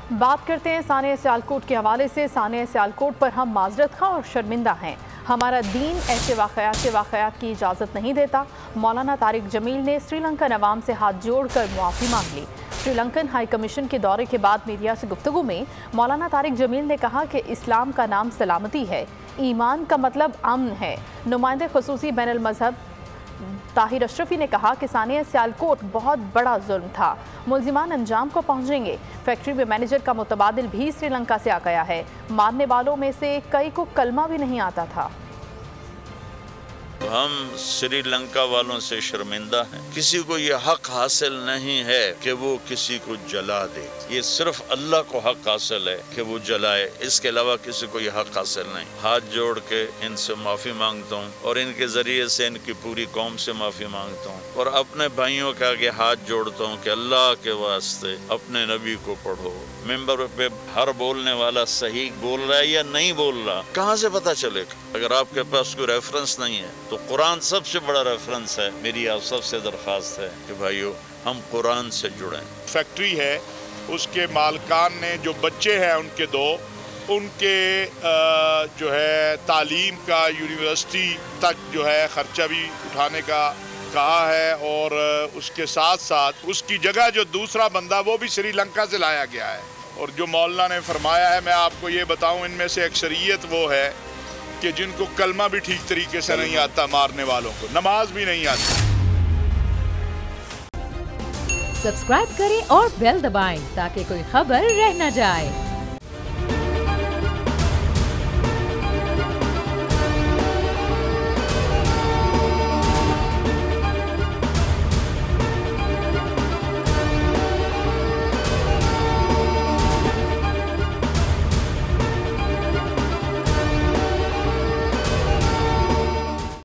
बात करते हैं सानिया सियालकोट के हवाले से। सानिया सियालकोट पर हम माजरत खा और शर्मिंदा हैं। हमारा दीन ऐसे वाक़यात की इजाज़त नहीं देता। मौलाना तारिक जमील ने श्रीलंकन अवाम से हाथ जोड़कर मुआफ़ी मांग ली। श्रीलंकन हाई कमीशन के दौरे के बाद मीडिया से गुफ्तगू में मौलाना तारिक जमील ने कहा कि इस्लाम का नाम सलामती है, ईमान का मतलब अमन है। नुमाइंदे खुसूसी बैनुल मज़हब ताहिर अशरफी ने कहा कि सानिया सियालकोट बहुत बड़ा जुल्म था, मुल्जिमान अंजाम को पहुंचेंगे। फैक्ट्री में मैनेजर का मुतबादिल भी श्रीलंका से आ गया है। मारने वालों में से कई को कलमा भी नहीं आता था। हम श्रीलंका वालों से शर्मिंदा हैं। किसी को ये हक हासिल नहीं है कि वो किसी को जला दे। ये सिर्फ अल्लाह को हक हासिल है कि वो जलाए, इसके अलावा किसी को ये हक हासिल नहीं। हाथ जोड़ के इनसे माफ़ी मांगता हूँ और इनके ज़रिए से इनकी पूरी कौम से माफ़ी मांगता हूँ और अपने भाइयों के आगे हाथ जोड़ता हूँ कि अल्लाह के वास्ते अपने नबी को पढ़ो। मेंबर पे हर बोलने वाला सही बोल रहा है या नहीं बोल रहा, कहाँ से पता चलेगा? अगर आपके पास कोई रेफरेंस नहीं है तो कुरान सबसे बड़ा रेफरेंस है। मेरी आप सबसे दरख्वास्त है कि भाइयों हम कुरान से जुड़ें। फैक्ट्री है, उसके मालकान ने जो बच्चे हैं उनके दो, उनके जो है तालीम का यूनिवर्सिटी तक जो है ख़र्चा भी उठाने का कहा है और उसके साथ साथ उसकी जगह जो दूसरा बंदा वो भी श्रीलंका से लाया गया है। और जो मौलाना ने फरमाया है, मैं आपको ये बताऊं, इनमें से अक्सरियत वो है कि जिनको कलमा भी ठीक तरीके से नहीं आता, मारने वालों को नमाज भी नहीं आती। सब्सक्राइब करें और बेल दबाएं ताकि कोई खबर रह न जाए।